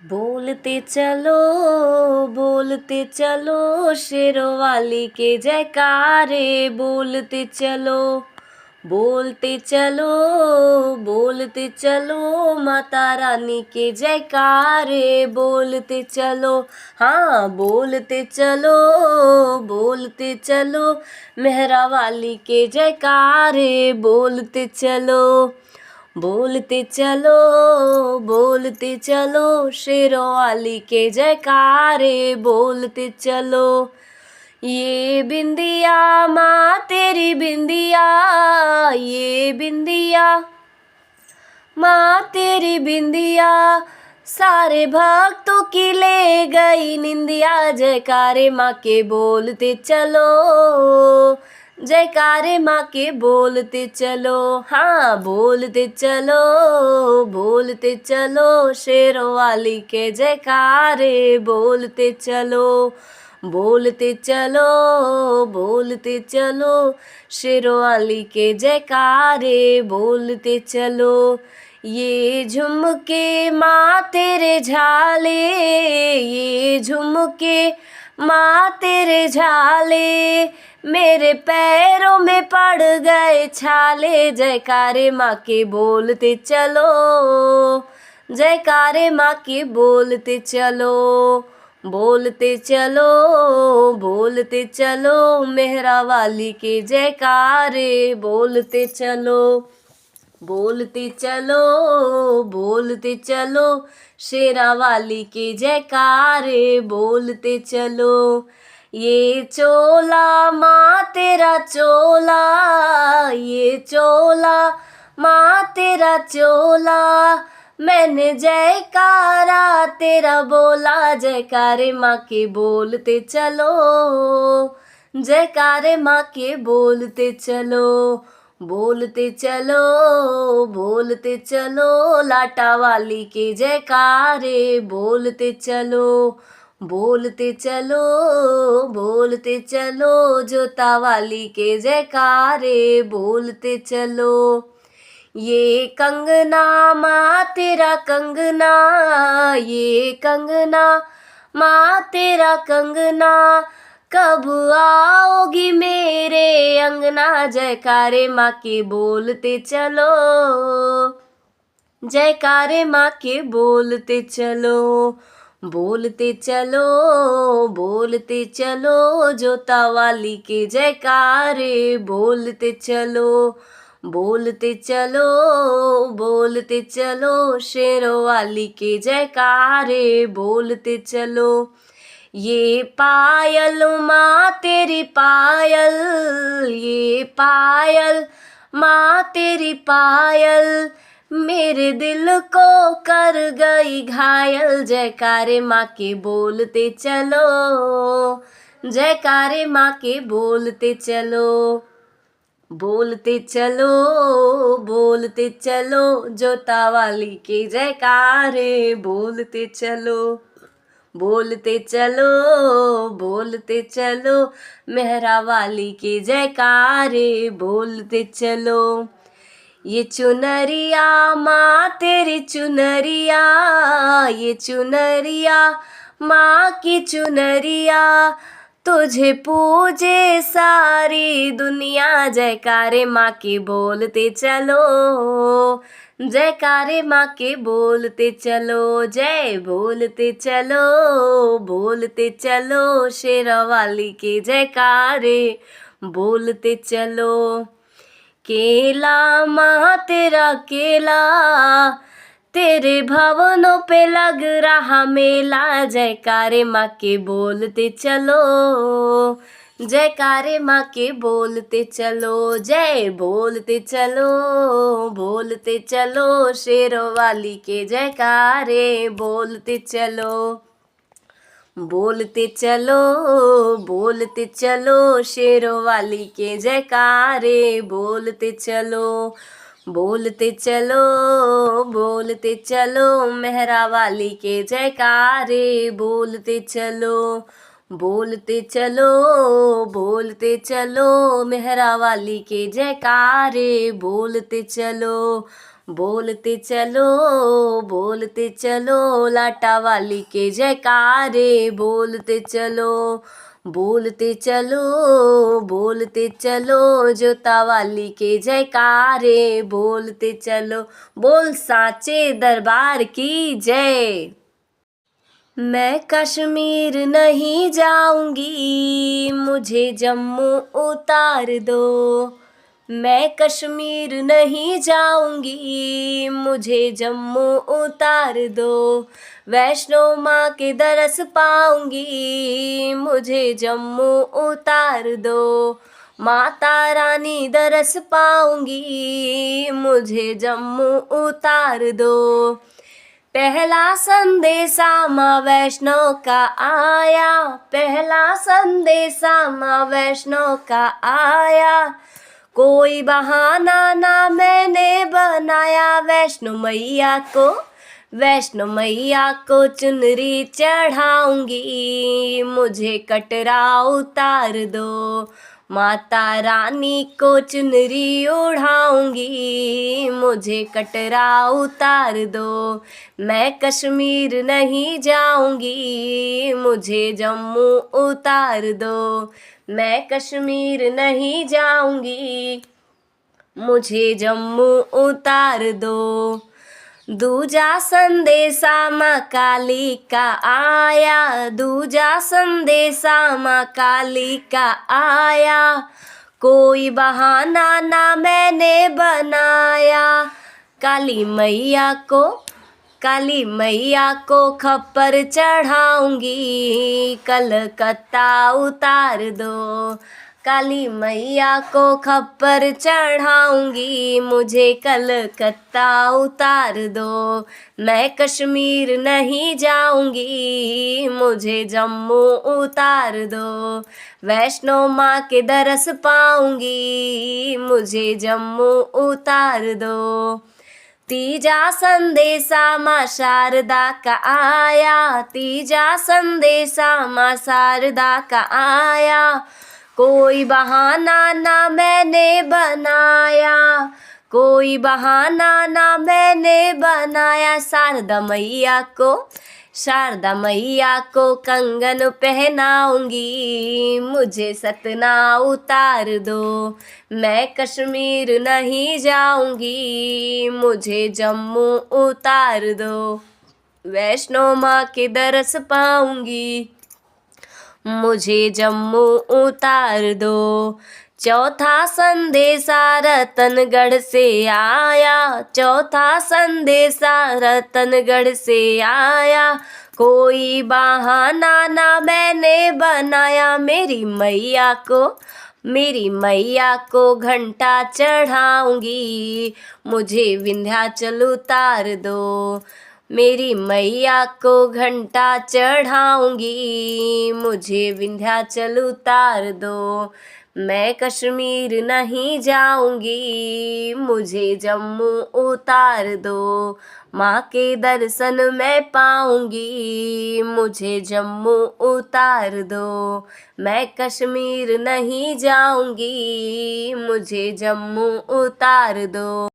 बोलते चलो शेरों वाली के जयकारे, बोलते चलो माता रानी के जयकारे, बोलते चलो, हाँ बोलते चलो मेहरा वाली के जयकारे, बोलते चलो शेरों वाली के जयकारे, बोलते चलो। ये बिंदिया माँ तेरी बिंदिया, ये बिंदिया माँ तेरी बिंदिया, सारे भक्तों की ले गई निंदिया, जयकारे माँ के बोलते चलो, जयकारे माँ के बोलते चलो, हाँ बोलते चलो शेरों वाली के जयकारे, बोलते चलो शेरों वाली के जयकारे, बोलते चलो। ये झुमके माँ तेरे झाले, ये झुमके माँ तेरे झाले, मेरे पैरों में पड़ गए छाले, जयकारे माँ के बोलते चलो, जयकारे माँ के बोलते चलो मेहरा वाली के जयकारे, बोलते चलो शेरा वाली के जयकारे, बोलते चलो। ये चोला माँ तेरा चोला, ये चोला माँ तेरा चोला, मैंने जयकारा तेरा बोला, जयकारे माँ के बोलते चलो, जयकारे माँ के बोलते चलो लाटा वाली के जयकारे, बोलते चलो जोता वाली के जयकारे, बोलते चलो। ये कंगना माँ तेरा कंगना, ये कंगना माँ तेरा कंगना, कब आओगी मेरे अंगना, जयकारे माँ के बोलते चलो, जयकारे माँ के बोलते चलो जोता वाली के जयकारे, बोलते चलो शेरों वाली के जयकारे, बोलते चलो। ये पायल माँ तेरी पायल, ये पायल माँ तेरी पायल, मेरे दिल को कर गई घायल, जयकारे माँ के बोलते चलो, जयकारे माँ के बोलते चलो जोता वाली के जयकारे, बोलते चलो मेहरा वाली के जयकारे, बोलते चलो। ये चुनरिया माँ तेरी चुनरिया, ये चुनरिया माँ की चुनरिया, तुझे पूजे सारी दुनिया, जयकारे माँ के बोलते चलो, जयकारे माँ के बोलते चलो, जय बोलते चलो शेरा वाली के जयकारे, बोलते चलो। केला माँ तेरा केला, तेरे भवनों पे लग रहा मेला, जयकारे माँ के बोलते चलो, जयकारे माँ के बोलते चलो, जय बोलते चलो शेरों वाली के जयकारे, बोलते चलो शेरों वाली के जयकारे, बोलते चलो मेहरा वाली के जयकारे, बोलते चलो मेहरा वाली के जयकारे, बोलते बोलते चलो लाटा वाली के जयकारे, बोलते चलो जोता वाली के जयकारे, बोलते चलो। बोल साचे दरबार की जय। मैं कश्मीर नहीं जाऊंगी, मुझे जम्मू उतार दो। मैं कश्मीर नहीं जाऊंगी, मुझे जम्मू उतार दो। वैष्णो माँ के दरस पाऊंगी, मुझे जम्मू उतार दो। माता रानी दरस पाऊंगी, मुझे जम्मू उतार दो। पहला संदेशा माँ वैष्णो का आया, पहला संदेशा माँ वैष्णो का आया। कोई बहाना ना मैंने बनाया, वैष्णो मैया को चुनरी चढ़ाऊंगी, मुझे कटरा उतार दो। माता रानी को चुनरी उड़ाऊंगी, मुझे कटरा उतार दो। मैं कश्मीर नहीं जाऊंगी, मुझे जम्मू उतार दो। मैं कश्मीर नहीं जाऊंगी, मुझे जम्मू उतार दो। दूजा संदेशा माँ काली का आया, दूजा संदेशा माँ काली का आया। कोई बहाना ना मैंने बनाया, काली मैया को खप्पर चढ़ाऊंगी, कलकत्ता उतार दो। काली मैया को खप्पर चढ़ाऊंगी, मुझे कलकत्ता उतार दो। मैं कश्मीर नहीं जाऊंगी, मुझे जम्मू उतार दो। वैष्णो माँ के दरस पाऊंगी, मुझे जम्मू उतार दो। तीजा संदेशा माँ शारदा का आया, तीजा संदेशा माँ शारदा का आया। कोई बहाना ना मैंने बनाया, कोई बहाना ना मैंने बनाया। शारदा मैया को कंगन पहनाऊंगी, मुझे सतना उतार दो। मैं कश्मीर नहीं जाऊंगी, मुझे जम्मू उतार दो। वैष्णो माँ के दरस पाऊंगी, मुझे जम्मू उतार दो। चौथा संदेशा रतनगढ़ से आया, चौथा संदेशा रतनगढ़ से आया। कोई बहाना ना मैंने बनाया, मेरी मैया को घंटा चढ़ाऊंगी, मुझे विंध्याचल उतार दो। मेरी मैया को घंटा चढ़ाऊंगी, मुझे विंध्याचल उतार दो। मैं कश्मीर नहीं जाऊंगी, मुझे जम्मू उतार दो। माँ के दर्शन मैं पाऊंगी, मुझे जम्मू उतार दो। मैं कश्मीर नहीं जाऊंगी, मुझे जम्मू उतार दो।